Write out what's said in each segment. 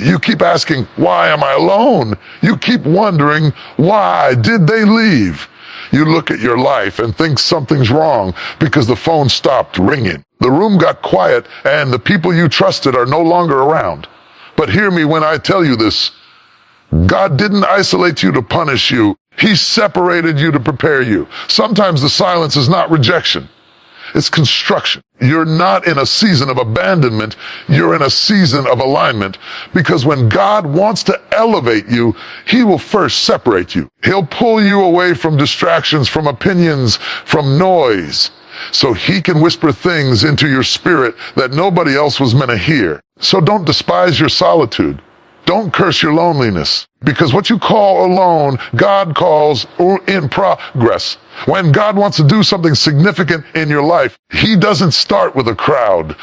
You keep asking, why am I alone? You keep wondering, why did they leave? You look at your life and think something's wrong because the phone stopped ringing. The room got quiet and the people you trusted are no longer around. But hear me when I tell you this. God didn't isolate you to punish you. He separated you to prepare you. Sometimes the silence is not rejection. It's construction. You're not in a season of abandonment. You're in a season of alignment. Because when God wants to elevate you, He will first separate you. He'll pull you away from distractions, from opinions, from noise, so He can whisper things into your spirit that nobody else was meant to hear. So don't despise your solitude. Don't curse your loneliness, because what you call alone, God calls in progress. When God wants to do something significant in your life, He doesn't start with a crowd.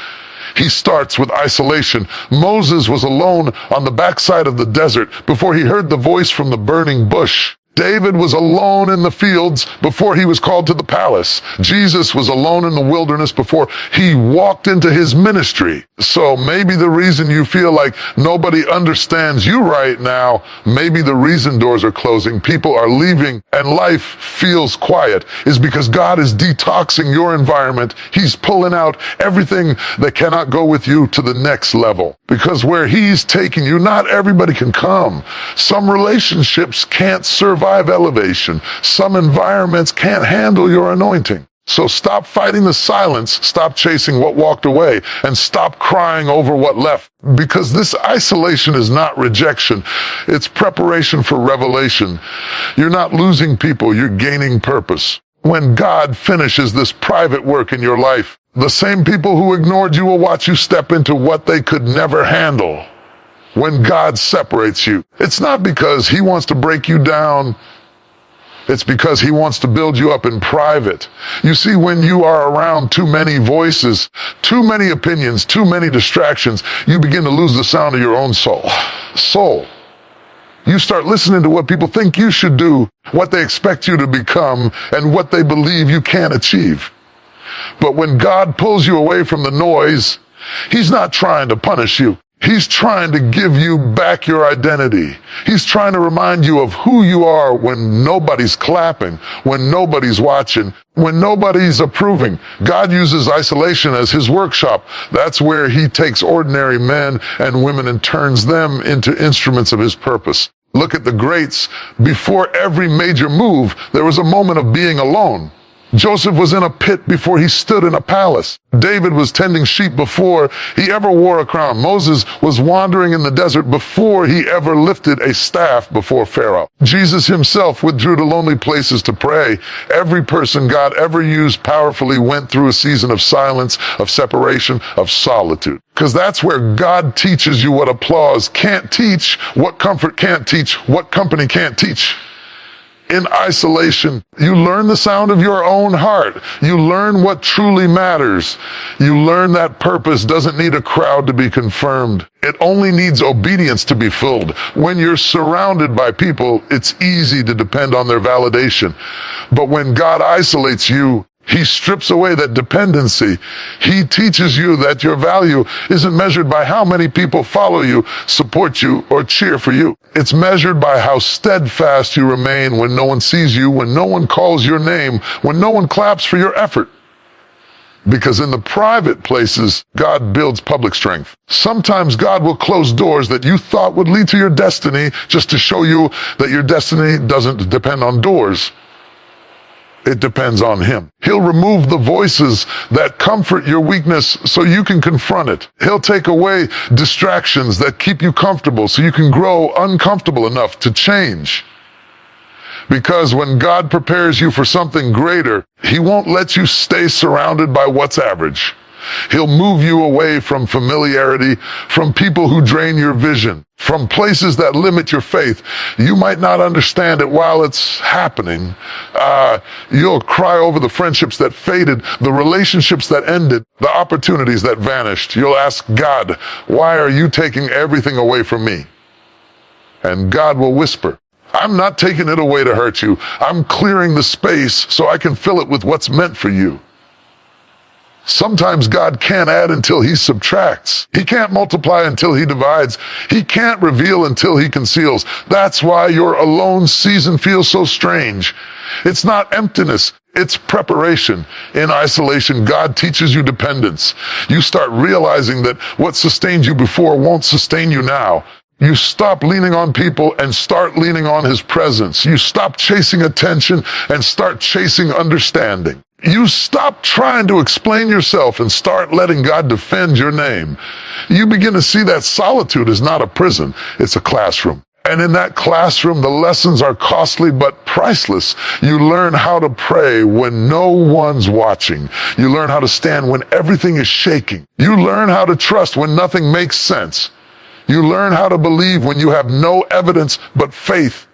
He starts with isolation. Moses was alone on the backside of the desert before he heard the voice from the burning bush. David was alone in the fields before he was called to the palace. Jesus was alone in the wilderness before He walked into His ministry. So maybe the reason you feel like nobody understands you right now, maybe the reason doors are closing, people are leaving, and life feels quiet is because God is detoxing your environment. He's pulling out everything that cannot go with you to the next level. Because where He's taking you, not everybody can come. Some relationships can't survive elevation. Some environments can't handle your anointing. So stop fighting the silence, stop chasing what walked away, and stop crying over what left. Because this isolation is not rejection. It's preparation for revelation. You're not losing people, you're gaining purpose. When God finishes this private work in your life, the same people who ignored you will watch you step into what they could never handle. When God separates you, it's not because He wants to break you down. It's because He wants to build you up in private. You see, when you are around too many voices, too many opinions, too many distractions, you begin to lose the sound of your own soul. You start listening to what people think you should do, what they expect you to become, and what they believe you can't achieve. But when God pulls you away from the noise, He's not trying to punish you. He's trying to give you back your identity. He's trying to remind you of who you are when nobody's clapping, when nobody's watching, when nobody's approving. God uses isolation as His workshop. That's where He takes ordinary men and women and turns them into instruments of His purpose. Look at the greats. Before every major move, there was a moment of being alone. Joseph was in a pit before he stood in a palace. David was tending sheep before he ever wore a crown. Moses was wandering in the desert before he ever lifted a staff before Pharaoh. Jesus Himself withdrew to lonely places to pray. Every person God ever used powerfully went through a season of silence, of separation, of solitude. Because that's where God teaches you what applause can't teach, what comfort can't teach, what company can't teach. In isolation, you learn the sound of your own heart. You learn what truly matters. You learn that purpose doesn't need a crowd to be confirmed. It only needs obedience to be filled. When you're surrounded by people, it's easy to depend on their validation. But when God isolates you, He strips away that dependency. He teaches you that your value isn't measured by how many people follow you, support you, or cheer for you. It's measured by how steadfast you remain when no one sees you, when no one calls your name, when no one claps for your effort. Because in the private places, God builds public strength. Sometimes God will close doors that you thought would lead to your destiny just to show you that your destiny doesn't depend on doors. It depends on Him. He'll remove the voices that comfort your weakness so you can confront it. He'll take away distractions that keep you comfortable so you can grow uncomfortable enough to change. Because when God prepares you for something greater, He won't let you stay surrounded by what's average. He'll move you away from familiarity, from people who drain your vision, from places that limit your faith. You might not understand it while it's happening. You'll cry over the friendships that faded, the relationships that ended, the opportunities that vanished. You'll ask God, why are you taking everything away from me? And God will whisper, I'm not taking it away to hurt you. I'm clearing the space so I can fill it with what's meant for you. Sometimes God can't add until he subtracts. He can't multiply until he divides. He can't reveal until he conceals. That's why your alone season feels so strange. It's not emptiness. It's preparation. In isolation, God teaches you dependence. You start realizing that what sustained you before won't sustain you now. You stop leaning on people and start leaning on his presence. You stop chasing attention and start chasing understanding. You stop trying to explain yourself and start letting God defend your name. You begin to see that solitude is not a prison, it's a classroom. And in that classroom, the lessons are costly but priceless. You learn how to pray when no one's watching. You learn how to stand when everything is shaking. You learn how to trust when nothing makes sense. You learn how to believe when you have no evidence but faith.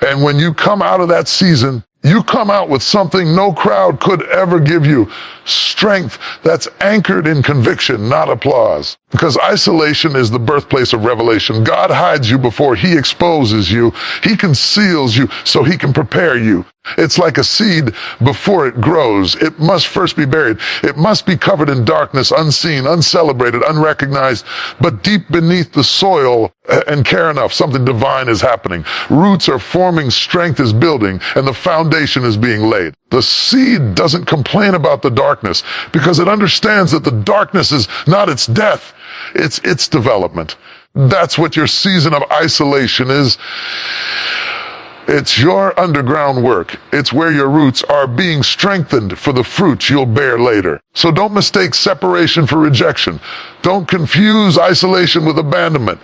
And when you come out of that season, you come out with something no crowd could ever give you. Strength that's anchored in conviction, not applause. Because isolation is the birthplace of revelation. God hides you before he exposes you. He conceals you so he can prepare you. It's like a seed before it grows. It must first be buried. It must be covered in darkness, unseen, uncelebrated, unrecognized. But deep beneath the soil and care enough, something divine is happening. Roots are forming, strength is building, and the foundation is being laid. The seed doesn't complain about the darkness because it understands that the darkness is not its death, it's its development. That's what your season of isolation is. It's your underground work. It's where your roots are being strengthened for the fruits you'll bear later. So don't mistake separation for rejection. Don't confuse isolation with abandonment.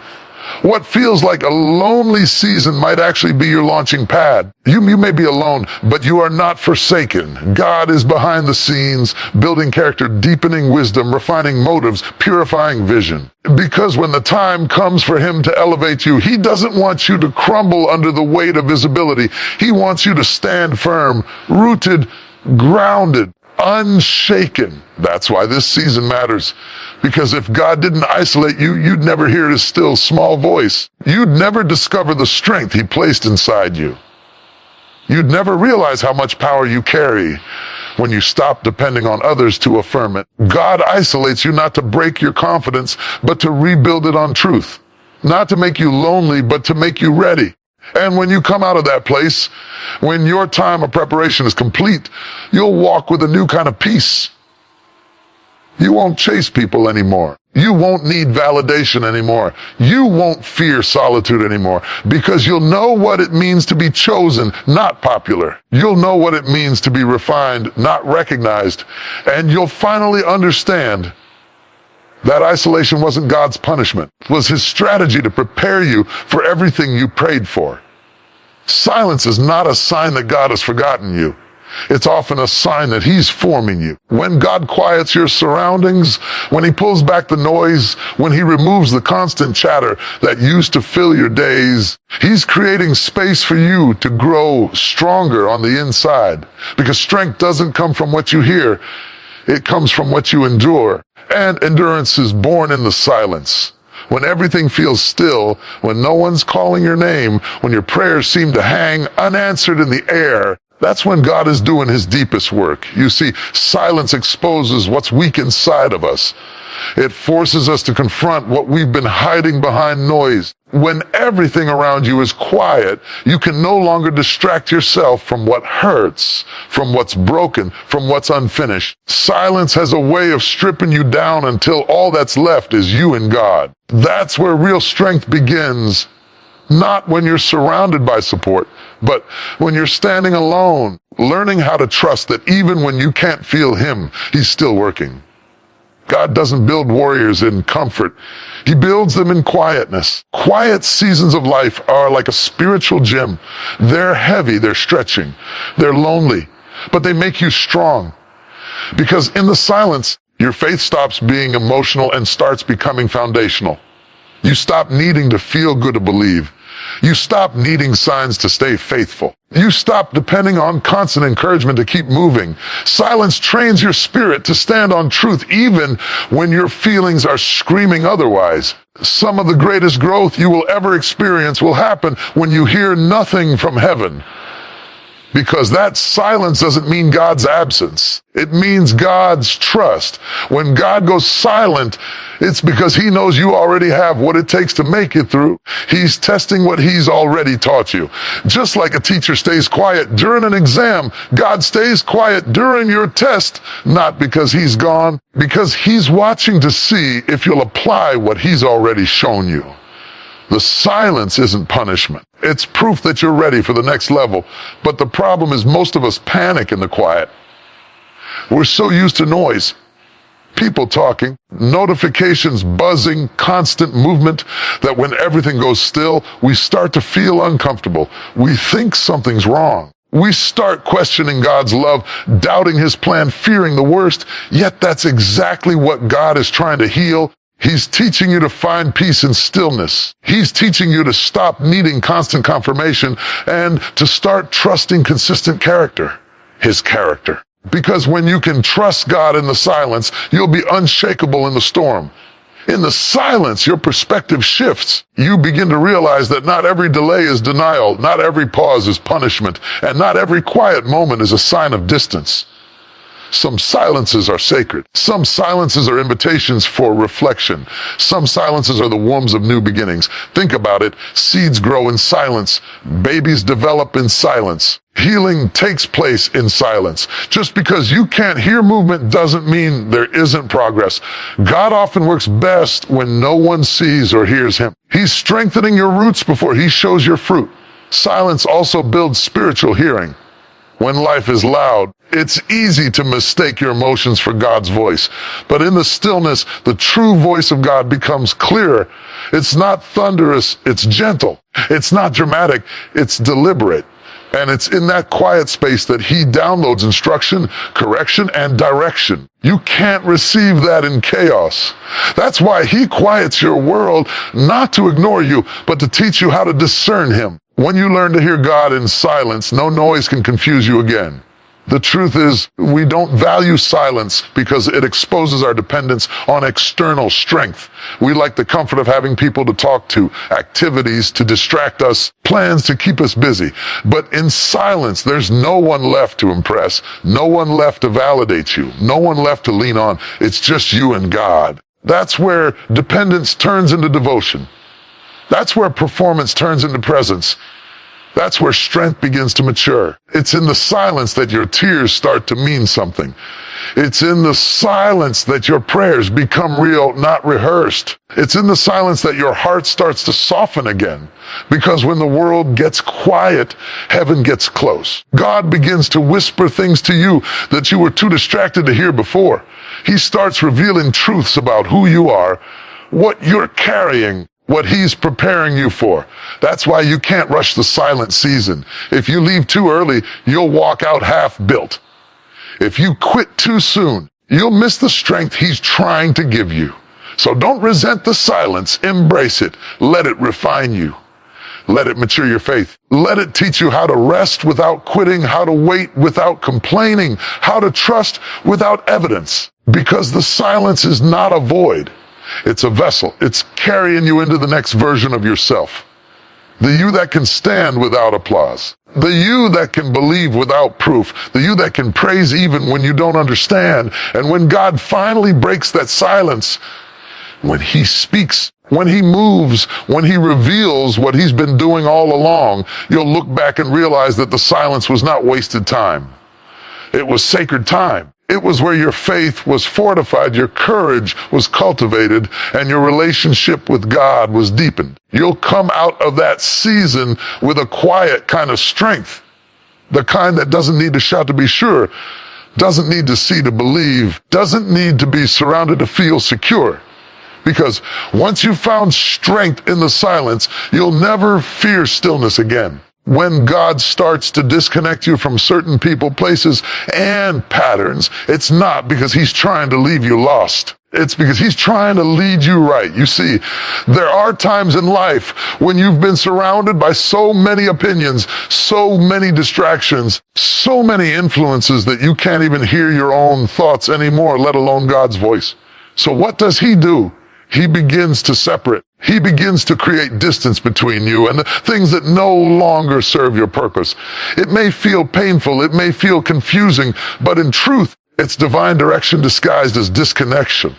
What feels like a lonely season might actually be your launching pad. You may be alone, but you are not forsaken. God is behind the scenes, building character, deepening wisdom, refining motives, purifying vision. Because when the time comes for him to elevate you, he doesn't want you to crumble under the weight of visibility. He wants you to stand firm, rooted, grounded, unshaken. That's why this season matters. Because if God didn't isolate you, you'd never hear his still small voice. You'd never discover the strength he placed inside you. You'd never realize how much power you carry when you stop depending on others to affirm it. God isolates you not to break your confidence, but to rebuild it on truth. Not to make you lonely, but to make you ready. And when you come out of that place, when your time of preparation is complete, you'll walk with a new kind of peace. You won't chase people anymore. You won't need validation anymore. You won't fear solitude anymore because you'll know what it means to be chosen, not popular. You'll know what it means to be refined, not recognized. And you'll finally understand that isolation wasn't God's punishment. It was his strategy to prepare you for everything you prayed for. Silence is not a sign that God has forgotten you. It's often a sign that he's forming you. When God quiets your surroundings, when he pulls back the noise, when he removes the constant chatter that used to fill your days, he's creating space for you to grow stronger on the inside. Because strength doesn't come from what you hear. It comes from what you endure. And endurance is born in the silence. When everything feels still, when no one's calling your name, when your prayers seem to hang unanswered in the air, that's when God is doing his deepest work. You see, silence exposes what's weak inside of us. It forces us to confront what we've been hiding behind noise. When everything around you is quiet, you can no longer distract yourself from what hurts, from what's broken, from what's unfinished. Silence has a way of stripping you down until all that's left is you and God. That's where real strength begins. Not when you're surrounded by support, but when you're standing alone, learning how to trust that even when you can't feel him, he's still working. God doesn't build warriors in comfort. He builds them in quietness. Quiet seasons of life are like a spiritual gym. They're heavy, they're stretching, they're lonely, but they make you strong. Because in the silence, your faith stops being emotional and starts becoming foundational. You stop needing to feel good to believe. You stop needing signs to stay faithful. You stop depending on constant encouragement to keep moving. Silence trains your spirit to stand on truth even when your feelings are screaming otherwise. Some of the greatest growth you will ever experience will happen when you hear nothing from heaven. Because that silence doesn't mean God's absence. It means God's trust. When God goes silent, it's because he knows you already have what it takes to make it through. He's testing what he's already taught you. Just like a teacher stays quiet during an exam, God stays quiet during your test, not because he's gone, because he's watching to see if you'll apply what he's already shown you. The silence isn't punishment. It's proof that you're ready for the next level. But the problem is most of us panic in the quiet. We're so used to noise. People talking, notifications buzzing, constant movement, that when everything goes still, we start to feel uncomfortable. We think something's wrong. We start questioning God's love, doubting his plan, fearing the worst. Yet that's exactly what God is trying to heal. He's teaching you to find peace in stillness. He's teaching you to stop needing constant confirmation and to start trusting consistent character, his character. Because when you can trust God in the silence, you'll be unshakable in the storm. In the silence, your perspective shifts. You begin to realize that not every delay is denial, not every pause is punishment, and not every quiet moment is a sign of distance. Some silences are sacred. Some silences are invitations for reflection. Some silences are the wombs of new beginnings. Think about it. Seeds grow in silence. Babies develop in silence. Healing takes place in silence. Just because you can't hear movement doesn't mean there isn't progress. God often works best when no one sees or hears him. He's strengthening your roots before he shows your fruit. Silence also builds spiritual hearing. When life is loud, it's easy to mistake your emotions for God's voice. But in the stillness, the true voice of God becomes clearer. It's not thunderous, it's gentle. It's not dramatic, it's deliberate. And it's in that quiet space that he downloads instruction, correction, and direction. You can't receive that in chaos. That's why he quiets your world, not to ignore you, but to teach you how to discern him. When you learn to hear God in silence, no noise can confuse you again. The truth is, we don't value silence because it exposes our dependence on external strength. We like the comfort of having people to talk to, activities to distract us, plans to keep us busy. But in silence, there's no one left to impress, no one left to validate you, no one left to lean on. It's just you and God. That's where dependence turns into devotion. That's where performance turns into presence. That's where strength begins to mature. It's in the silence that your tears start to mean something. It's in the silence that your prayers become real, not rehearsed. It's in the silence that your heart starts to soften again. Because when the world gets quiet, heaven gets close. God begins to whisper things to you that you were too distracted to hear before. He starts revealing truths about who you are, what you're carrying, what he's preparing you for. That's why you can't rush the silent season. If you leave too early, you'll walk out half-built. If you quit too soon, you'll miss the strength he's trying to give you. So don't resent the silence. Embrace it. Let it refine you. Let it mature your faith. Let it teach you how to rest without quitting, how to wait without complaining, how to trust without evidence. Because the silence is not a void. It's a vessel. It's carrying you into the next version of yourself. The you that can stand without applause. The you that can believe without proof. The you that can praise even when you don't understand. And when God finally breaks that silence, when he speaks, when he moves, when he reveals what he's been doing all along, you'll look back and realize that the silence was not wasted time. It was sacred time. It was where your faith was fortified, your courage was cultivated, and your relationship with God was deepened. You'll come out of that season with a quiet kind of strength, the kind that doesn't need to shout to be sure, doesn't need to see to believe, doesn't need to be surrounded to feel secure. Because once you've found strength in the silence, you'll never fear stillness again. When God starts to disconnect you from certain people, places, and patterns, it's not because he's trying to leave you lost. It's because he's trying to lead you right. You see, there are times in life when you've been surrounded by so many opinions, so many distractions, so many influences that you can't even hear your own thoughts anymore, let alone God's voice. So what does he do? He begins to separate. He begins to create distance between you and the things that no longer serve your purpose. It may feel painful, it may feel confusing, but in truth, it's divine direction disguised as disconnection.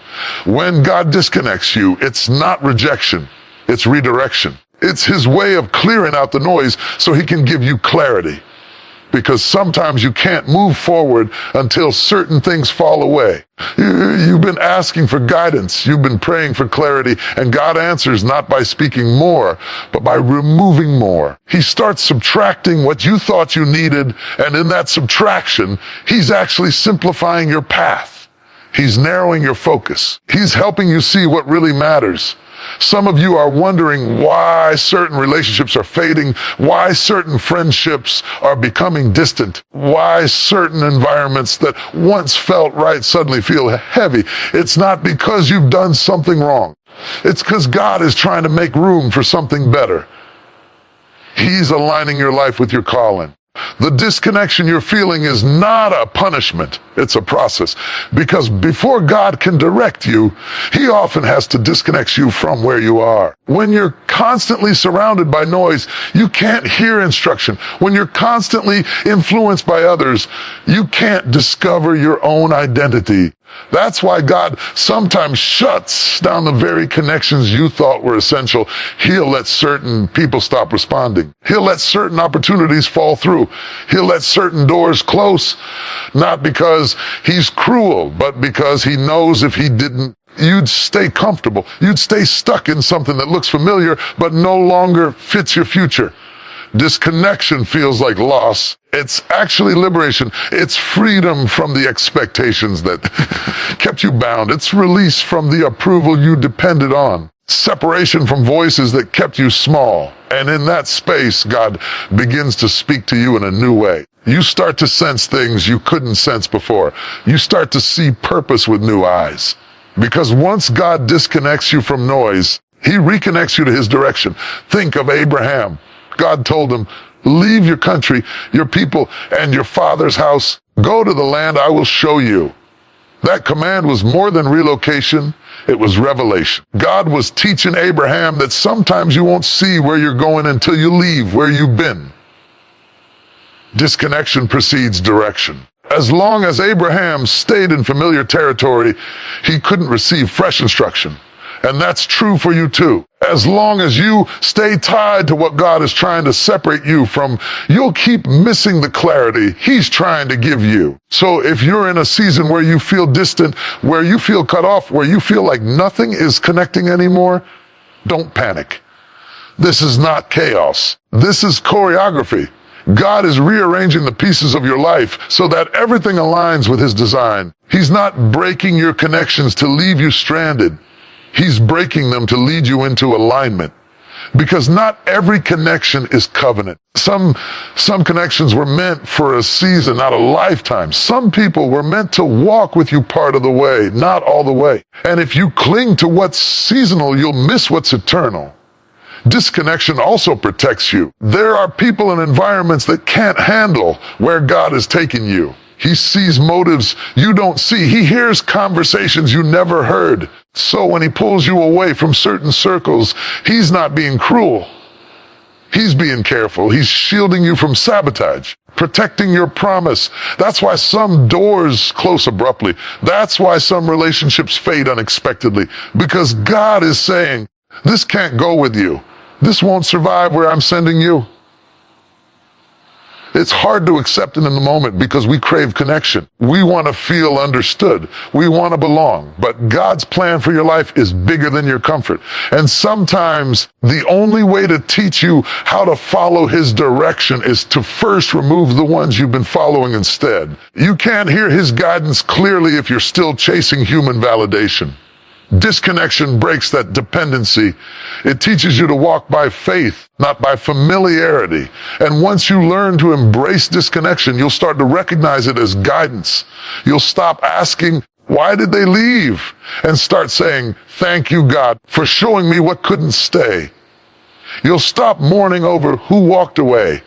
When God disconnects you, it's not rejection, it's redirection. It's his way of clearing out the noise so he can give you clarity. Because sometimes you can't move forward until certain things fall away. You've been asking for guidance, you've been praying for clarity, and God answers not by speaking more, but by removing more. He starts subtracting what you thought you needed, and in that subtraction, he's actually simplifying your path. He's narrowing your focus. He's helping you see what really matters. Some of you are wondering why certain relationships are fading, why certain friendships are becoming distant, why certain environments that once felt right suddenly feel heavy. It's not because you've done something wrong. It's because God is trying to make room for something better. He's aligning your life with your calling. The disconnection you're feeling is not a punishment, it's a process. Because before God can direct you, he often has to disconnect you from where you are. When you're constantly surrounded by noise, you can't hear instruction. When you're constantly influenced by others, you can't discover your own identity. That's why God sometimes shuts down the very connections you thought were essential. He'll let certain people stop responding. He'll let certain opportunities fall through. He'll let certain doors close, not because he's cruel, but because he knows if he didn't, you'd stay comfortable. You'd stay stuck in something that looks familiar, but no longer fits your future. Disconnection feels like loss. It's actually liberation. It's freedom from the expectations that kept you bound. It's release from the approval you depended on. Separation from voices that kept you small. And in that space, God begins to speak to you in a new way. You start to sense things you couldn't sense before. You start to see purpose with new eyes. Because once God disconnects you from noise, he reconnects you to his direction. Think of Abraham. God told him, leave your country, your people, and your father's house. Go to the land I will show you. That command was more than relocation. It was revelation. God was teaching Abraham that sometimes you won't see where you're going until you leave where you've been. Disconnection precedes direction. As long as Abraham stayed in familiar territory, he couldn't receive fresh instruction. And that's true for you too. As long as you stay tied to what God is trying to separate you from, you'll keep missing the clarity he's trying to give you. So if you're in a season where you feel distant, where you feel cut off, where you feel like nothing is connecting anymore, don't panic. This is not chaos. This is choreography. God is rearranging the pieces of your life so that everything aligns with his design. He's not breaking your connections to leave you stranded. He's breaking them to lead you into alignment. Because not every connection is covenant. Some connections were meant for a season, not a lifetime. Some people were meant to walk with you part of the way, not all the way. And if you cling to what's seasonal, you'll miss what's eternal. Disconnection also protects you. There are people and environments that can't handle where God is taking you. He sees motives you don't see. He hears conversations you never heard. So when he pulls you away from certain circles, he's not being cruel. He's being careful. He's shielding you from sabotage, protecting your promise. That's why some doors close abruptly. That's why some relationships fade unexpectedly. Because God is saying, this can't go with you. This won't survive where I'm sending you. It's hard to accept it in the moment because we crave connection. We want to feel understood. We want to belong. But God's plan for your life is bigger than your comfort. And sometimes the only way to teach you how to follow his direction is to first remove the ones you've been following instead. You can't hear his guidance clearly if you're still chasing human validation. Disconnection breaks that dependency. It teaches you to walk by faith, not by familiarity. And once you learn to embrace disconnection, you'll start to recognize it as guidance. You'll stop asking, why did they leave? And start saying, thank you, God, for showing me what couldn't stay. You'll stop mourning over who walked away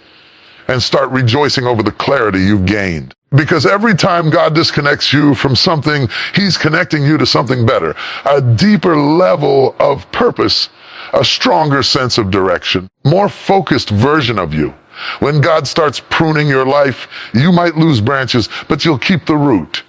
and start rejoicing over the clarity you've gained. Because every time God disconnects you from something, He's connecting you to something better, a deeper level of purpose, a stronger sense of direction, more focused version of you. When God starts pruning your life, you might lose branches, but you'll keep the root.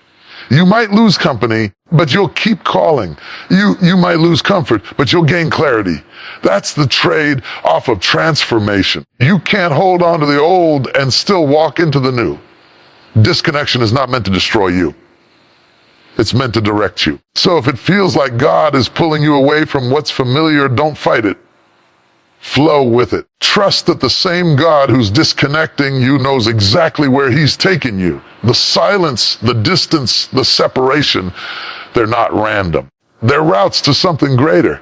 You might lose company, but you'll keep calling. You might lose comfort, but you'll gain clarity. That's the trade off of transformation. You can't hold on to the old and still walk into the new. Disconnection is not meant to destroy you. It's meant to direct you. So if it feels like God is pulling you away from what's familiar, don't fight it. Flow with it. Trust that the same God who's disconnecting you knows exactly where He's taking you. The silence, the distance, the separation, they're not random. They're routes to something greater.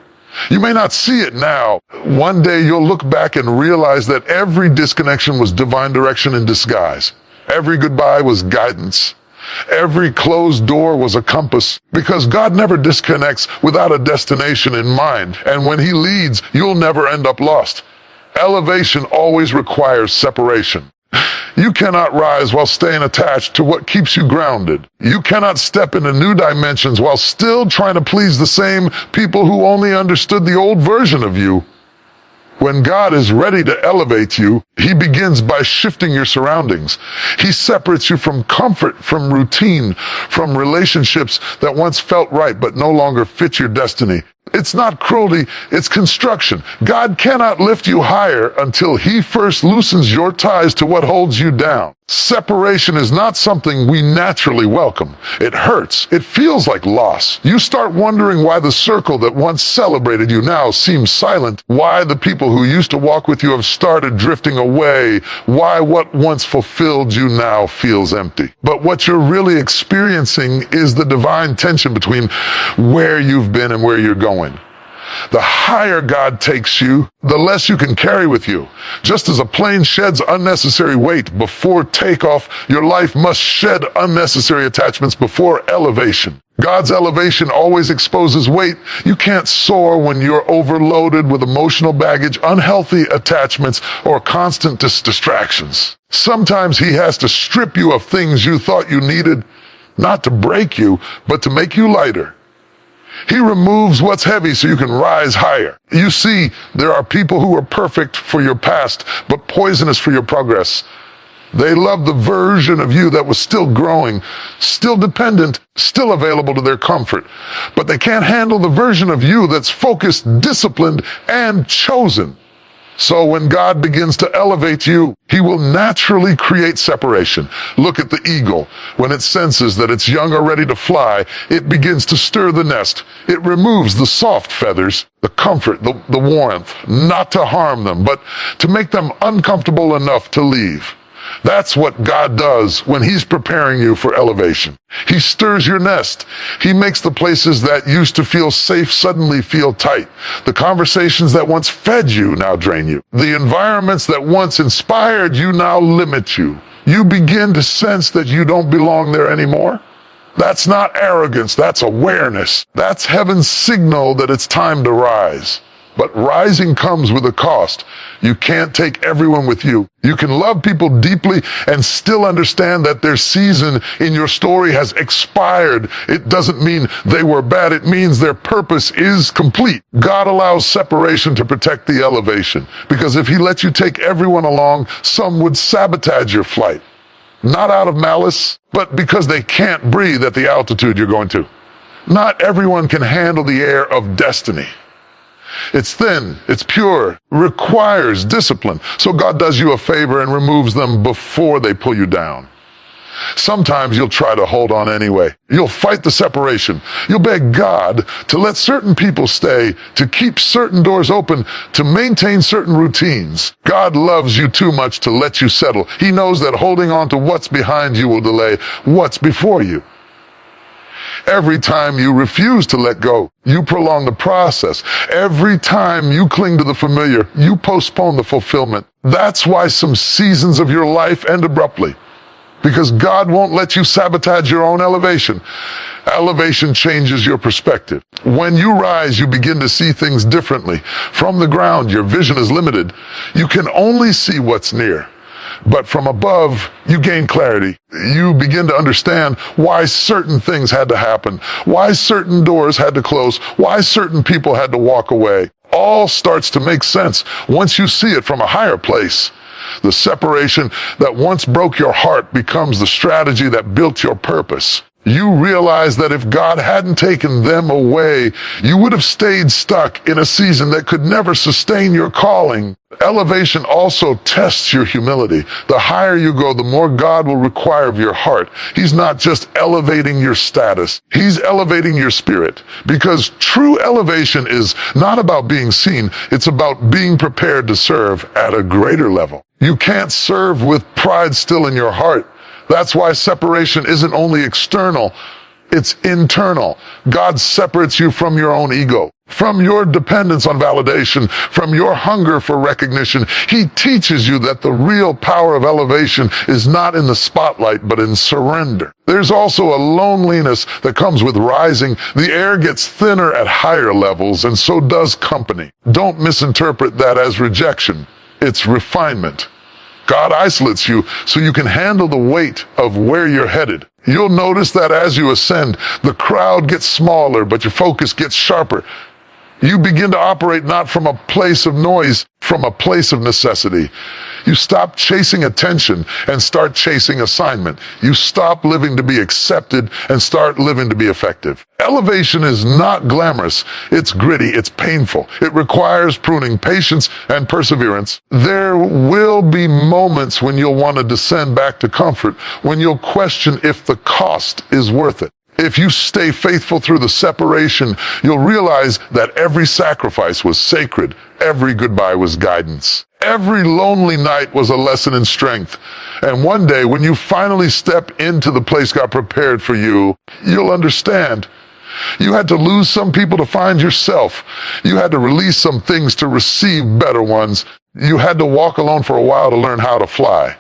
You may not see it now. One day you'll look back and realize that every disconnection was divine direction in disguise. Every goodbye was guidance. Every closed door was a compass, because God never disconnects without a destination in mind. And when He leads, you'll never end up lost. Elevation always requires separation. You cannot rise while staying attached to what keeps you grounded. You cannot step into new dimensions while still trying to please the same people who only understood the old version of you. When God is ready to elevate you, He begins by shifting your surroundings. He separates you from comfort, from routine, from relationships that once felt right but no longer fit your destiny. It's not cruelty, it's construction. God cannot lift you higher until He first loosens your ties to what holds you down. Separation is not something we naturally welcome. It hurts. It feels like loss. You start wondering why the circle that once celebrated you now seems silent, why the people who used to walk with you have started drifting away, why what once fulfilled you now feels empty. But what you're really experiencing is the divine tension between where you've been and where you're going. The higher God takes you, the less you can carry with you. Just as a plane sheds unnecessary weight before takeoff, your life must shed unnecessary attachments before elevation. God's elevation always exposes weight. You can't soar when you're overloaded with emotional baggage, unhealthy attachments, or constant distractions. Sometimes He has to strip you of things you thought you needed, not to break you, but to make you lighter. He removes what's heavy so you can rise higher. You see, there are people who are perfect for your past, but poisonous for your progress. They love the version of you that was still growing, still dependent, still available to their comfort. But they can't handle the version of you that's focused, disciplined, and chosen. So when God begins to elevate you, He will naturally create separation. Look at the eagle. When it senses that its young are ready to fly, it begins to stir the nest. It removes the soft feathers, the comfort, the warmth, not to harm them, but to make them uncomfortable enough to leave. That's what God does when He's preparing you for elevation. He stirs your nest. He makes the places that used to feel safe suddenly feel tight. The conversations that once fed you now drain you. The environments that once inspired you now limit you. You begin to sense that you don't belong there anymore. That's not arrogance, that's awareness. That's heaven's signal that it's time to rise. But rising comes with a cost. You can't take everyone with you. You can love people deeply and still understand that their season in your story has expired. It doesn't mean they were bad. It means their purpose is complete. God allows separation to protect the elevation, because if He let you take everyone along, some would sabotage your flight. Not out of malice, but because they can't breathe at the altitude you're going to. Not everyone can handle the air of destiny. It's thin, it's pure, requires discipline. So God does you a favor and removes them before they pull you down. Sometimes you'll try to hold on anyway. You'll fight the separation. You'll beg God to let certain people stay, to keep certain doors open, to maintain certain routines. God loves you too much to let you settle. He knows that holding on to what's behind you will delay what's before you. Every time you refuse to let go, you prolong the process. Every time you cling to the familiar, you postpone the fulfillment. That's why some seasons of your life end abruptly. Because God won't let you sabotage your own elevation. Elevation changes your perspective. When you rise, you begin to see things differently. From the ground, your vision is limited. You can only see what's near. But from above, you gain clarity. You begin to understand why certain things had to happen, why certain doors had to close, why certain people had to walk away. All starts to make sense once you see it from a higher place. The separation that once broke your heart becomes the strategy that built your purpose. You realize that if God hadn't taken them away, you would have stayed stuck in a season that could never sustain your calling. Elevation also tests your humility. The higher you go, the more God will require of your heart. He's not just elevating your status. He's elevating your spirit. Because true elevation is not about being seen. It's about being prepared to serve at a greater level. You can't serve with pride still in your heart. That's why separation isn't only external, it's internal. God separates you from your own ego, from your dependence on validation, from your hunger for recognition. He teaches you that the real power of elevation is not in the spotlight, but in surrender. There's also a loneliness that comes with rising. The air gets thinner at higher levels, and so does company. Don't misinterpret that as rejection. It's refinement. God isolates you so you can handle the weight of where you're headed. You'll notice that as you ascend, the crowd gets smaller, but your focus gets sharper. You begin to operate not from a place of noise, from a place of necessity. You stop chasing attention and start chasing assignment. You stop living to be accepted and start living to be effective. Elevation is not glamorous. It's gritty. It's painful. It requires pruning, patience, and perseverance. There will be moments when you'll want to descend back to comfort, when you'll question if the cost is worth it. If you stay faithful through the separation, you'll realize that every sacrifice was sacred. Every goodbye was guidance. Every lonely night was a lesson in strength. And one day, when you finally step into the place God prepared for you, you'll understand. You had to lose some people to find yourself. You had to release some things to receive better ones. You had to walk alone for a while to learn how to fly.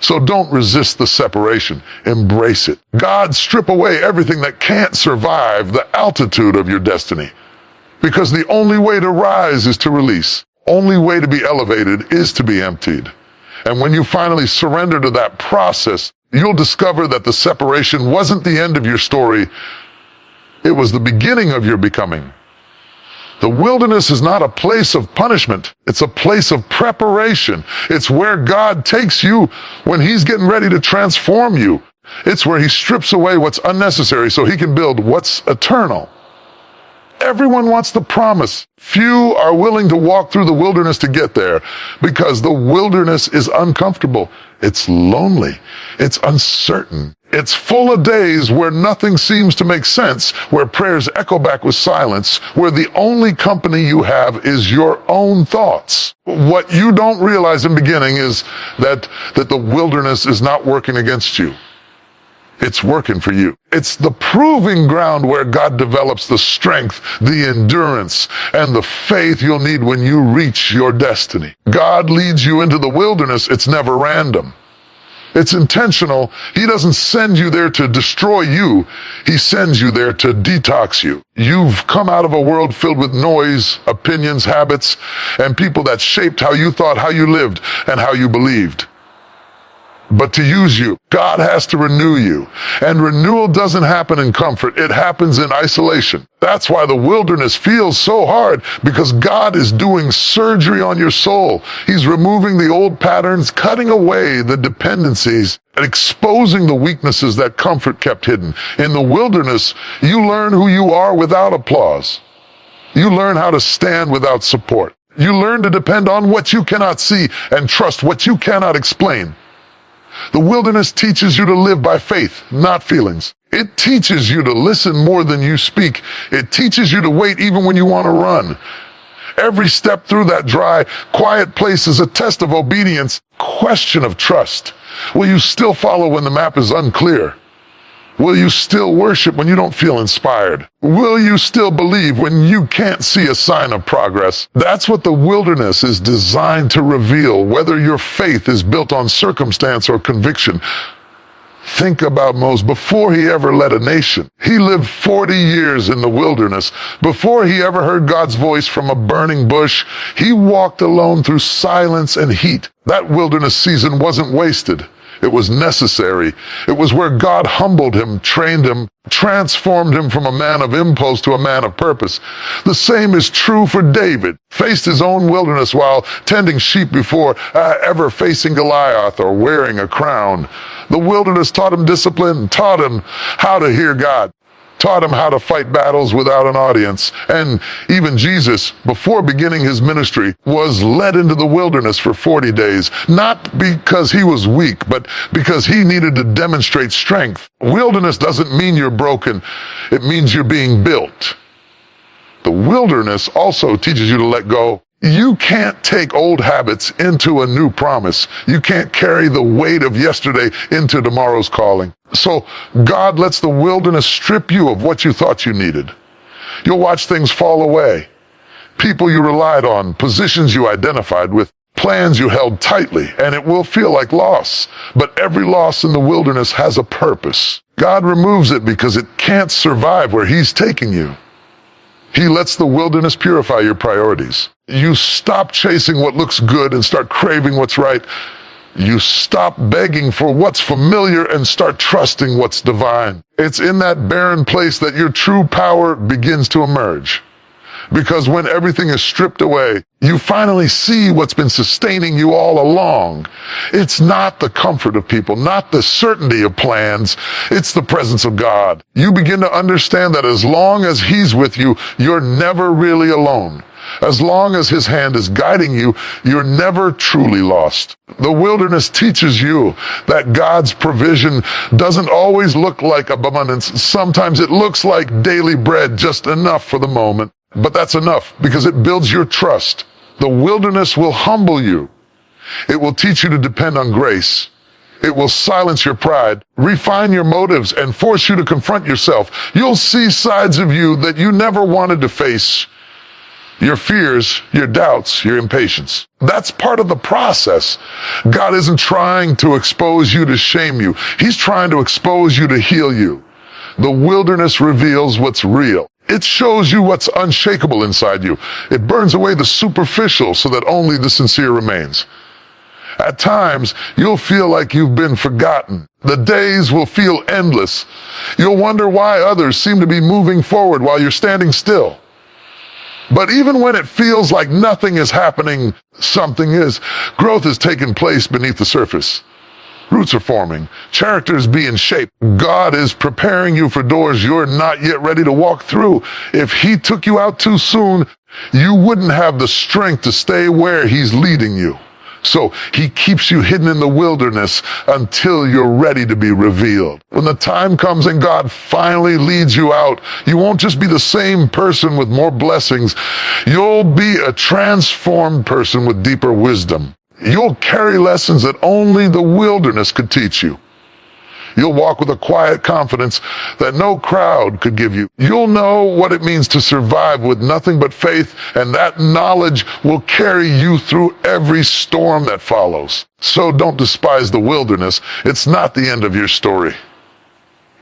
So don't resist the separation. Embrace it. God, strip away everything that can't survive the altitude of your destiny. Because the only way to rise is to release. Only way to be elevated is to be emptied. And when you finally surrender to that process, you'll discover that the separation wasn't the end of your story. It was the beginning of your becoming. The wilderness is not a place of punishment. It's a place of preparation. It's where God takes you when He's getting ready to transform you. It's where He strips away what's unnecessary so He can build what's eternal. Everyone wants the promise. Few are willing to walk through the wilderness to get there because the wilderness is uncomfortable. It's lonely. It's uncertain. It's full of days where nothing seems to make sense, where prayers echo back with silence, where the only company you have is your own thoughts. What you don't realize in the beginning is that the wilderness is not working against you. It's working for you. It's the proving ground where God develops the strength, the endurance, and the faith you'll need when you reach your destiny. God leads you into the wilderness. It's never random. It's intentional. He doesn't send you there to destroy you. He sends you there to detox you. You've come out of a world filled with noise, opinions, habits, and people that shaped how you thought, how you lived, and how you believed. But to use you, God has to renew you. And renewal doesn't happen in comfort. It happens in isolation. That's why the wilderness feels so hard, because God is doing surgery on your soul. He's removing the old patterns, cutting away the dependencies, and exposing the weaknesses that comfort kept hidden. In the wilderness, you learn who you are without applause. You learn how to stand without support. You learn to depend on what you cannot see and trust what you cannot explain. The wilderness teaches you to live by faith, not feelings. It teaches you to listen more than you speak. It teaches you to wait even when you want to run. Every step through that dry, quiet place is a test of obedience, question of trust. Will you still follow when the map is unclear? Will you still worship when you don't feel inspired? Will you still believe when you can't see a sign of progress? That's what the wilderness is designed to reveal, whether your faith is built on circumstance or conviction. Think about Moses before he ever led a nation. He lived 40 years in the wilderness. Before he ever heard God's voice from a burning bush, he walked alone through silence and heat. That wilderness season wasn't wasted. It was necessary. It was where God humbled him, trained him, transformed him from a man of impulse to a man of purpose. The same is true for David. Faced his own wilderness while tending sheep before ever facing Goliath or wearing a crown. The wilderness taught him discipline, taught him how to hear God, taught him how to fight battles without an audience. And even Jesus, before beginning his ministry, was led into the wilderness for 40 days, not because he was weak, but because he needed to demonstrate strength. Wilderness doesn't mean you're broken. It means you're being built. The wilderness also teaches you to let go. You can't take old habits into a new promise. You can't carry the weight of yesterday into tomorrow's calling. So God lets the wilderness strip you of what you thought you needed. You'll watch things fall away. People you relied on, positions you identified with, plans you held tightly, and it will feel like loss. But every loss in the wilderness has a purpose. God removes it because it can't survive where He's taking you. He lets the wilderness purify your priorities. You stop chasing what looks good and start craving what's right. You stop begging for what's familiar and start trusting what's divine. It's in that barren place that your true power begins to emerge. Because when everything is stripped away, you finally see what's been sustaining you all along. It's not the comfort of people, not the certainty of plans. It's the presence of God. You begin to understand that as long as He's with you, you're never really alone. As long as His hand is guiding you, you're never truly lost. The wilderness teaches you that God's provision doesn't always look like abundance. Sometimes it looks like daily bread, just enough for the moment. But that's enough because it builds your trust. The wilderness will humble you. It will teach you to depend on grace. It will silence your pride, refine your motives, and force you to confront yourself. You'll see sides of you that you never wanted to face. Your fears, your doubts, your impatience. That's part of the process. God isn't trying to expose you to shame you. He's trying to expose you to heal you. The wilderness reveals what's real. It shows you what's unshakable inside you. It burns away the superficial so that only the sincere remains. At times, you'll feel like you've been forgotten. The days will feel endless. You'll wonder why others seem to be moving forward while you're standing still. But even when it feels like nothing is happening, something is. Growth is taking place beneath the surface. Roots are forming, characters being shaped. God is preparing you for doors you're not yet ready to walk through. If He took you out too soon, you wouldn't have the strength to stay where He's leading you. So He keeps you hidden in the wilderness until you're ready to be revealed. When the time comes and God finally leads you out, you won't just be the same person with more blessings. You'll be a transformed person with deeper wisdom. You'll carry lessons that only the wilderness could teach you. You'll walk with a quiet confidence that no crowd could give you. You'll know what it means to survive with nothing but faith, and that knowledge will carry you through every storm that follows. So don't despise the wilderness. It's not the end of your story.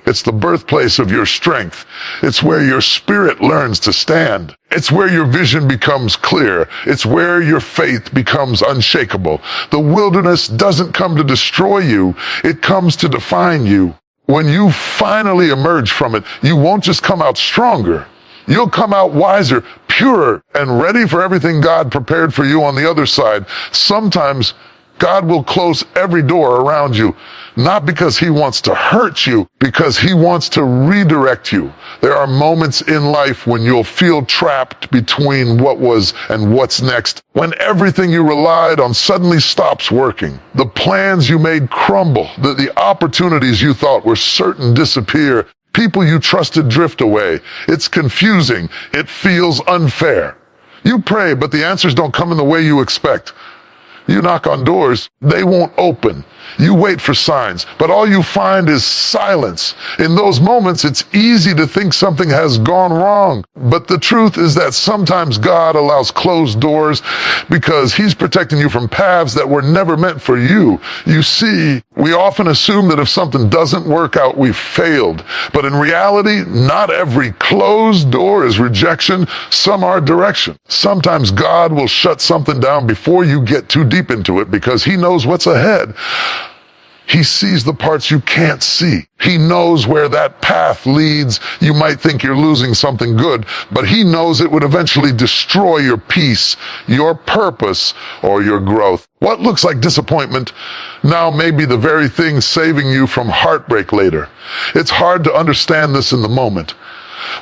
It's the birthplace of your strength. It's where your spirit learns to stand. It's where your vision becomes clear. It's where your faith becomes unshakable. The wilderness doesn't come to destroy you. It comes to define you. When you finally emerge from it, you won't just come out stronger. You'll come out wiser, purer, and ready for everything God prepared for you on the other side. Sometimes God will close every door around you, not because He wants to hurt you, because He wants to redirect you. There are moments in life when you'll feel trapped between what was and what's next, when everything you relied on suddenly stops working. The plans you made crumble, the opportunities you thought were certain disappear, people you trusted drift away. It's confusing. It feels unfair. You pray, but the answers don't come in the way you expect. You knock on doors, they won't open. You wait for signs, but all you find is silence. In those moments, it's easy to think something has gone wrong. But the truth is that sometimes God allows closed doors because He's protecting you from paths that were never meant for you. You see, we often assume that if something doesn't work out, we've failed. But in reality, not every closed door is rejection. Some are direction. Sometimes God will shut something down before you get too deep into it because He knows what's ahead. He sees the parts you can't see. He knows where that path leads. You might think you're losing something good, but He knows it would eventually destroy your peace, your purpose, or your growth. What looks like disappointment now may be the very thing saving you from heartbreak later. It's hard to understand this in the moment.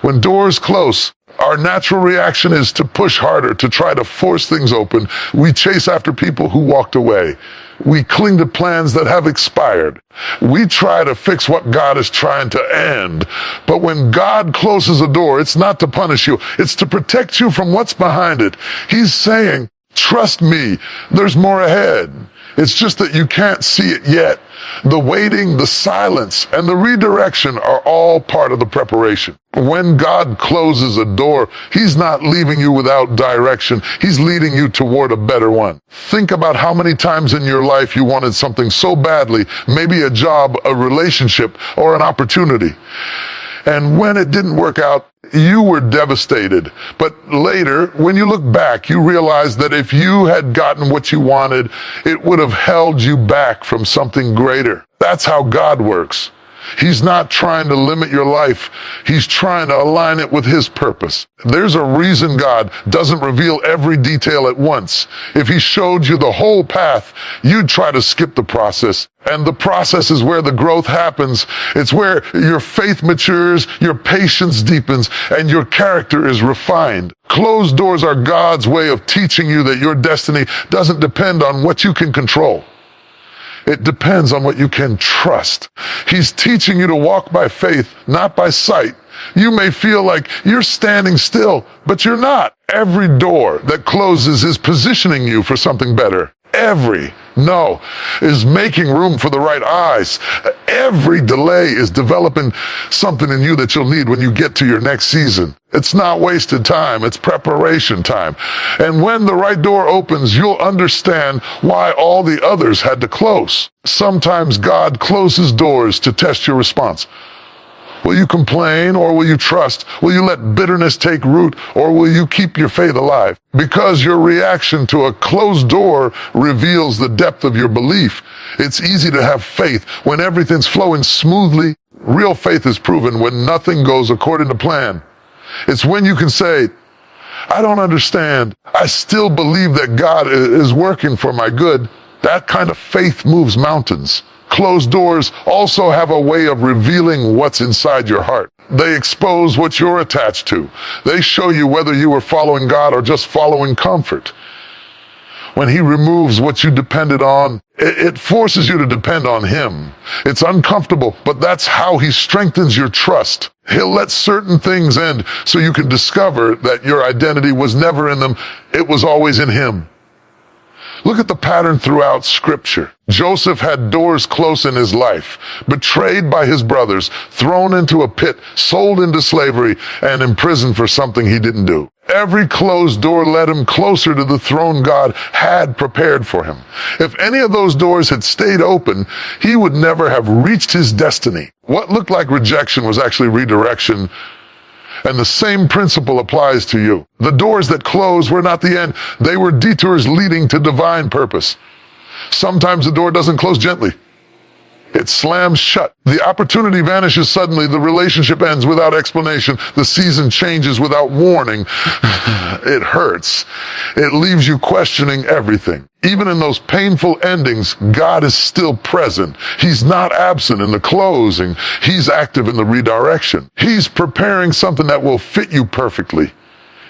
When doors close, our natural reaction is to push harder, to try to force things open. We chase after people who walked away. We cling to plans that have expired. We try to fix what God is trying to end. But when God closes a door, it's not to punish you. It's to protect you from what's behind it. He's saying, trust me, there's more ahead. It's just that you can't see it yet. The waiting, the silence, and the redirection are all part of the preparation. When God closes a door, He's not leaving you without direction. He's leading you toward a better one. Think about how many times in your life you wanted something so badly, maybe a job, a relationship, or an opportunity. And when it didn't work out, you were devastated. But later, when you look back, you realize that if you had gotten what you wanted, it would have held you back from something greater. That's how God works. He's not trying to limit your life. He's trying to align it with His purpose. There's a reason God doesn't reveal every detail at once. If He showed you the whole path, you'd try to skip the process. And the process is where the growth happens. It's where your faith matures, your patience deepens, and your character is refined. Closed doors are God's way of teaching you that your destiny doesn't depend on what you can control. It depends on what you can trust. He's teaching you to walk by faith, not by sight. You may feel like you're standing still, but you're not. Every door that closes is positioning you for something better. Is making room for the right eyes. Every delay is developing something in you that you'll need when you get to your next season. It's not wasted time, it's preparation time. And when the right door opens, you'll understand why all the others had to close. Sometimes God closes doors to test your response. Will you complain or will you trust? Will you let bitterness take root or will you keep your faith alive? Because your reaction to a closed door reveals the depth of your belief. It's easy to have faith when everything's flowing smoothly. Real faith is proven when nothing goes according to plan. It's when you can say, I don't understand. I still believe that God is working for my good. That kind of faith moves mountains. Closed doors also have a way of revealing what's inside your heart. They expose what you're attached to. They show you whether you were following God or just following comfort. When He removes what you depended on, it forces you to depend on Him. It's uncomfortable, but that's how He strengthens your trust. He'll let certain things end so you can discover that your identity was never in them, it was always in Him. Look at the pattern throughout Scripture. Joseph had doors close in his life, betrayed by his brothers, thrown into a pit, sold into slavery, and imprisoned for something he didn't do. Every closed door led him closer to the throne God had prepared for him. If any of those doors had stayed open, he would never have reached his destiny. What looked like rejection was actually redirection. And the same principle applies to you. The doors that closed were not the end. They were detours leading to divine purpose. Sometimes the door doesn't close gently. It slams shut. The opportunity vanishes suddenly. The relationship ends without explanation. The season changes without warning. It hurts. It leaves you questioning everything. Even in those painful endings, God is still present. He's not absent in the closing. He's active in the redirection. He's preparing something that will fit you perfectly.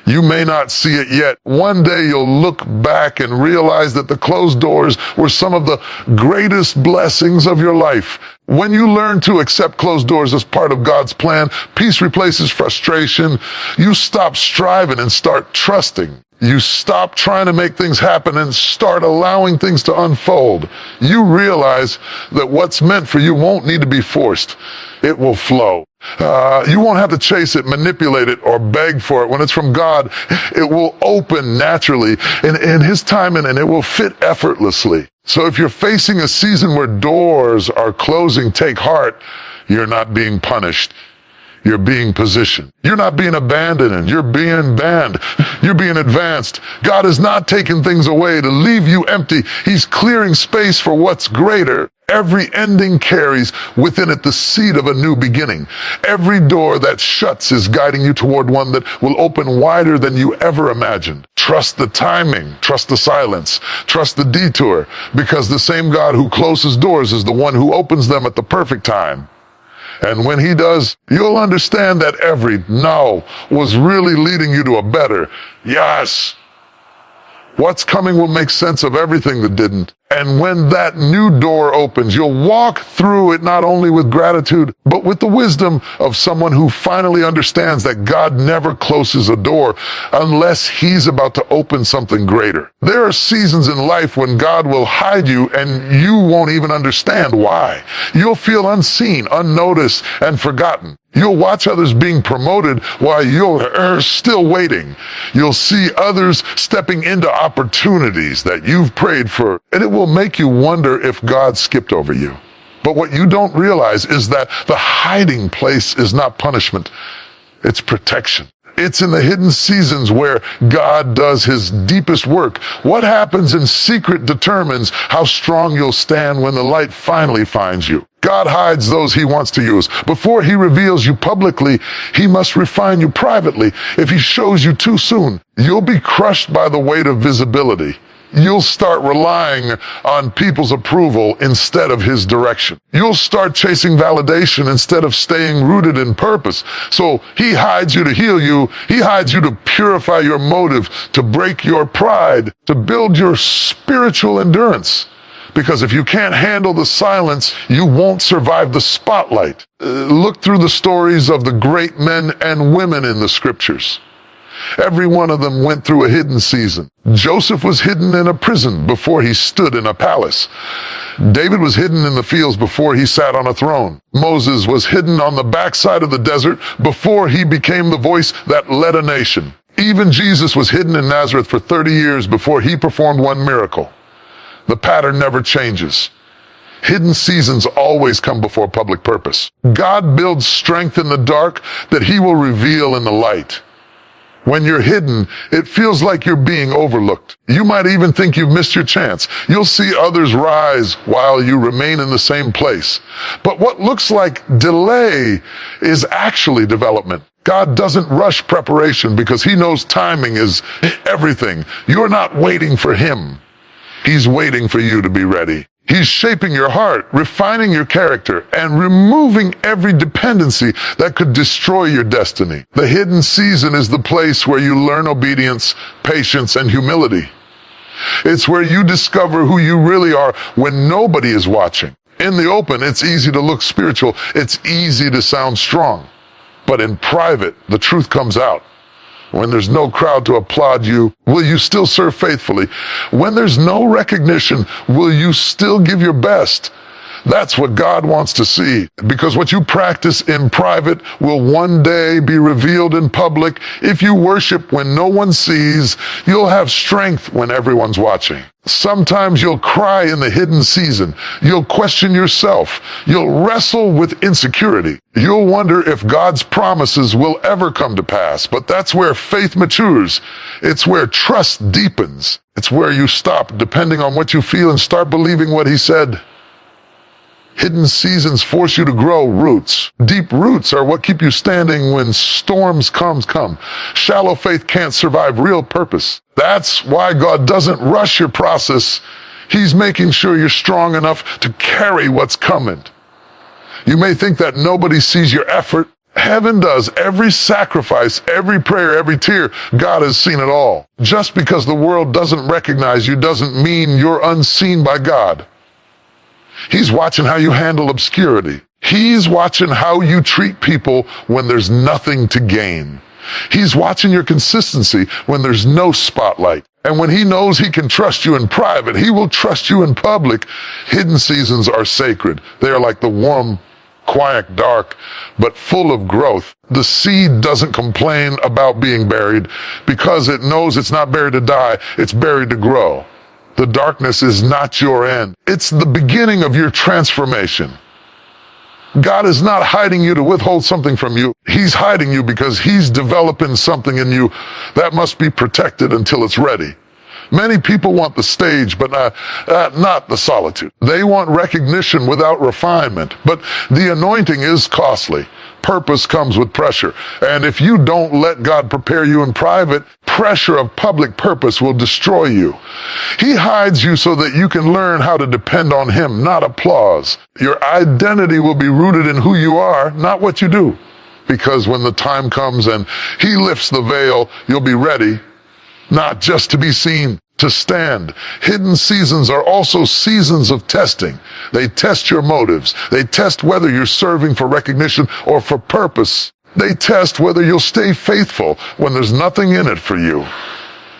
You may not see it yet. One day you'll look back and realize that the closed doors were some of the greatest blessings of your life. When you learn to accept closed doors as part of God's plan, peace replaces frustration. You stop striving and start trusting. You stop trying to make things happen and start allowing things to unfold. You realize that what's meant for you won't need to be forced. It will flow. You won't have to chase it, manipulate it, or beg for it. When it's from God, it will open naturally in His timing, and it will fit effortlessly. So if you're facing a season where doors are closing, take heart. You're not being punished. You're being positioned. You're not being abandoned. You're being banned. You're being advanced. God is not taking things away to leave you empty. He's clearing space for what's greater. Every ending carries within it the seed of a new beginning. Every door that shuts is guiding you toward one that will open wider than you ever imagined. Trust the timing. Trust the silence. Trust the detour, because the same God who closes doors is the one who opens them at the perfect time. And when He does, you'll understand that every no was really leading you to a better yes. What's coming will make sense of everything that didn't. And when that new door opens, you'll walk through it not only with gratitude, but with the wisdom of someone who finally understands that God never closes a door unless He's about to open something greater. There are seasons in life when God will hide you and you won't even understand why. You'll feel unseen, unnoticed, and forgotten. You'll watch others being promoted while you're still waiting. You'll see others stepping into opportunities that you've prayed for, and it will make you wonder if God skipped over you. But what you don't realize is that the hiding place is not punishment, it's protection. It's in the hidden seasons where God does His deepest work. What happens in secret determines how strong you'll stand when the light finally finds you. God hides those He wants to use. Before He reveals you publicly, He must refine you privately. If He shows you too soon, you'll be crushed by the weight of visibility. You'll start relying on people's approval instead of His direction. You'll start chasing validation instead of staying rooted in purpose. So He hides you to heal you. He hides you to purify your motive, to break your pride, to build your spiritual endurance. Because if you can't handle the silence, you won't survive the spotlight. Look through the stories of the great men and women in the scriptures. Every one of them went through a hidden season. Joseph was hidden in a prison before he stood in a palace. David was hidden in the fields before he sat on a throne. Moses was hidden on the backside of the desert before he became the voice that led a nation. Even Jesus was hidden in Nazareth for 30 years before He performed one miracle. The pattern never changes. Hidden seasons always come before public purpose. God builds strength in the dark that He will reveal in the light. When you're hidden, it feels like you're being overlooked. You might even think you've missed your chance. You'll see others rise while you remain in the same place. But what looks like delay is actually development. God doesn't rush preparation because He knows timing is everything. You're not waiting for Him. He's waiting for you to be ready. He's shaping your heart, refining your character, and removing every dependency that could destroy your destiny. The hidden season is the place where you learn obedience, patience, and humility. It's where you discover who you really are when nobody is watching. In the open, it's easy to look spiritual. It's easy to sound strong. But in private, the truth comes out. When there's no crowd to applaud you, will you still serve faithfully? When there's no recognition, will you still give your best? That's what God wants to see, because what you practice in private will one day be revealed in public. If you worship when no one sees, you'll have strength when everyone's watching. Sometimes you'll cry in the hidden season. You'll question yourself. You'll wrestle with insecurity. You'll wonder if God's promises will ever come to pass. But that's where faith matures. It's where trust deepens. It's where you stop depending on what you feel and start believing what He said. Hidden seasons force you to grow roots. Deep roots are what keep you standing when storms come. Shallow faith can't survive real purpose. That's why God doesn't rush your process. He's making sure you're strong enough to carry what's coming. You may think that nobody sees your effort. Heaven does. Every sacrifice, every prayer, every tear, God has seen it all. Just because the world doesn't recognize you doesn't mean you're unseen by God. He's watching how you handle obscurity. He's watching how you treat people when there's nothing to gain. He's watching your consistency when there's no spotlight. And when he knows he can trust you in private, he will trust you in public. Hidden seasons are sacred. They are like the warm, quiet dark, but full of growth. The seed doesn't complain about being buried because it knows it's not buried to die, it's buried to grow. The darkness is not your end. It's the beginning of your transformation. God is not hiding you to withhold something from you. He's hiding you because he's developing something in you that must be protected until it's ready. Many people want the stage, but not the solitude. They want recognition without refinement. But the anointing is costly. Purpose comes with pressure. And if you don't let God prepare you in private, pressure of public purpose will destroy you. He hides you so that you can learn how to depend on him, not applause. Your identity will be rooted in who you are, not what you do. Because when the time comes and he lifts the veil, you'll be ready, not just to be seen, to stand. Hidden seasons are also seasons of testing. They test your motives. They test whether you're serving for recognition or for purpose. They test whether you'll stay faithful when there's nothing in it for you.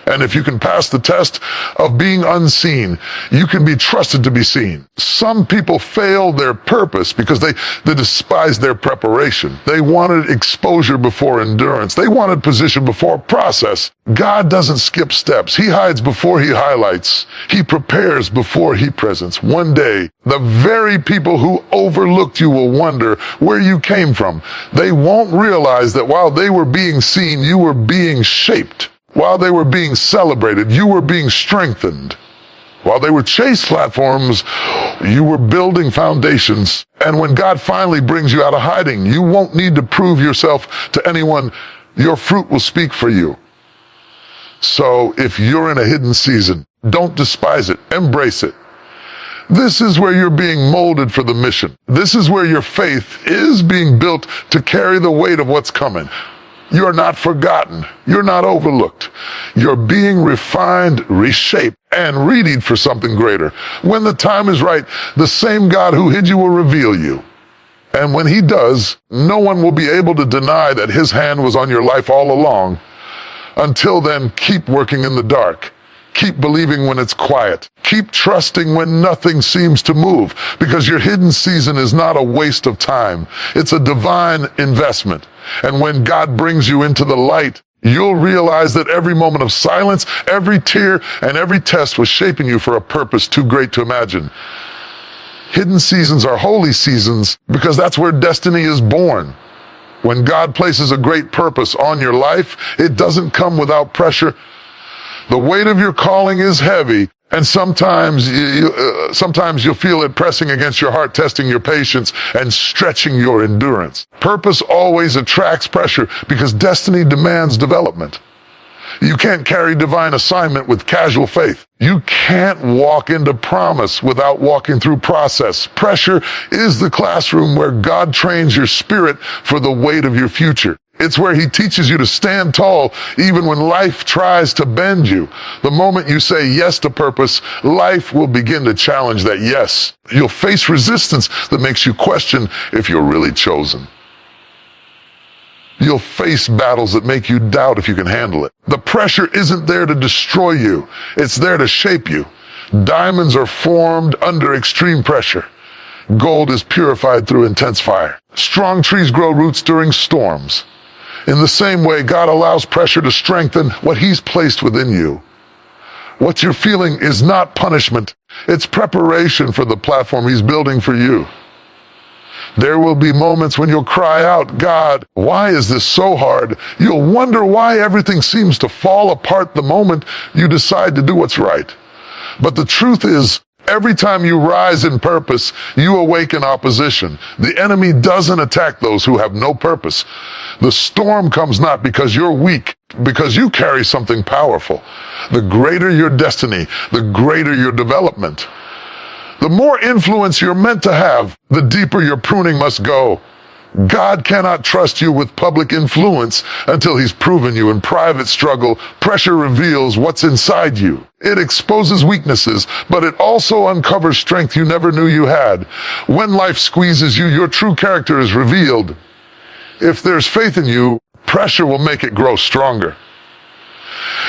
And if you can pass the test of being unseen, you can be trusted to be seen. Some people fail their purpose because they despise their preparation. They wanted exposure before endurance. They wanted position before process. God doesn't skip steps. He hides before he highlights. He prepares before he presents. One day, the very people who overlooked you will wonder where you came from. They won't realize that while they were being seen, you were being shaped. While they were being celebrated, you were being strengthened. While they were chase platforms, you were building foundations. And when God finally brings you out of hiding, you won't need to prove yourself to anyone. Your fruit will speak for you. So if you're in a hidden season, don't despise it. Embrace it. This is where you're being molded for the mission. This is where your faith is being built to carry the weight of what's coming. You're not forgotten. You're not overlooked. You're being refined, reshaped, and readied for something greater. When the time is right, the same God who hid you will reveal you. And when he does, no one will be able to deny that his hand was on your life all along. Until then, keep working in the dark. Keep believing when it's quiet. Keep trusting when nothing seems to move, because your hidden season is not a waste of time. It's a divine investment. And when God brings you into the light, you'll realize that every moment of silence, every tear, and every test was shaping you for a purpose too great to imagine. Hidden seasons are holy seasons because that's where destiny is born. When God places a great purpose on your life, it doesn't come without pressure. The weight of your calling is heavy, and sometimes you'll feel it pressing against your heart, testing your patience and stretching your endurance. Purpose always attracts pressure because destiny demands development. You can't carry divine assignment with casual faith. You can't walk into promise without walking through process. Pressure is the classroom where God trains your spirit for the weight of your future. It's where he teaches you to stand tall even when life tries to bend you. The moment you say yes to purpose, life will begin to challenge that yes. You'll face resistance that makes you question if you're really chosen. You'll face battles that make you doubt if you can handle it. The pressure isn't there to destroy you. It's there to shape you. Diamonds are formed under extreme pressure. Gold is purified through intense fire. Strong trees grow roots during storms. In the same way, God allows pressure to strengthen what he's placed within you. What you're feeling is not punishment. It's preparation for the platform he's building for you. There will be moments when you'll cry out, God, why is this so hard? You'll wonder why everything seems to fall apart the moment you decide to do what's right. But the truth is, every time you rise in purpose, you awaken opposition. The enemy doesn't attack those who have no purpose. The storm comes not because you're weak, because you carry something powerful. The greater your destiny, the greater your development. The more influence you're meant to have, the deeper your pruning must go. God cannot trust you with public influence until he's proven you in private struggle. Pressure reveals what's inside you. It exposes weaknesses, but it also uncovers strength you never knew you had. When life squeezes you, your true character is revealed. If there's faith in you, pressure will make it grow stronger.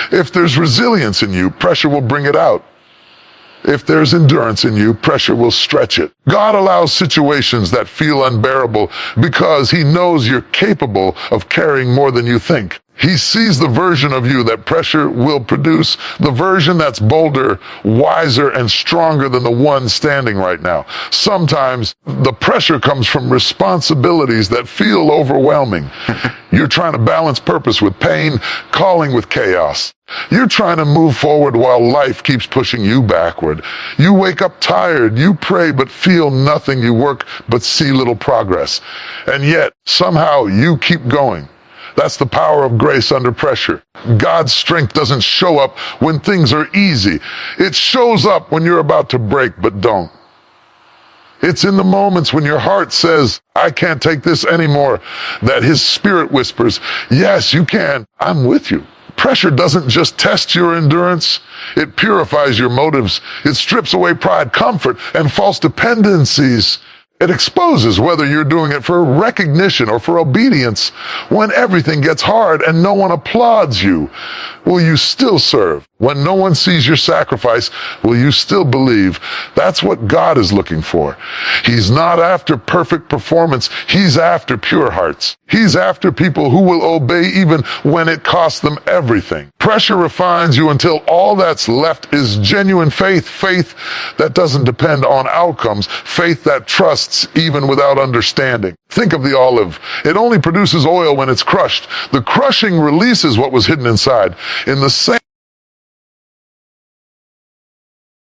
If there's resilience in you, pressure will bring it out. If there's endurance in you, pressure will stretch it. God allows situations that feel unbearable because He knows you're capable of carrying more than you think. He sees the version of you that pressure will produce, the version that's bolder, wiser, and stronger than the one standing right now. Sometimes the pressure comes from responsibilities that feel overwhelming. You're trying to balance purpose with pain, calling with chaos. You're trying to move forward while life keeps pushing you backward. You wake up tired, you pray but feel nothing, you work but see little progress. And yet, somehow you keep going. That's the power of grace under pressure. God's strength doesn't show up when things are easy. It shows up when you're about to break but don't. It's in the moments when your heart says, I can't take this anymore, that His Spirit whispers, yes, you can. I'm with you. Pressure doesn't just test your endurance, it purifies your motives. It strips away pride, comfort, and false dependencies. It exposes whether you're doing it for recognition or for obedience. When everything gets hard and no one applauds you, will you still serve? When no one sees your sacrifice, will you still believe? That's what God is looking for. He's not after perfect performance. He's after pure hearts. He's after people who will obey even when it costs them everything. Pressure refines you until all that's left is genuine faith, faith that doesn't depend on outcomes, faith that trusts even without understanding. Think of the olive. It only produces oil when it's crushed. The crushing releases what was hidden inside. In the same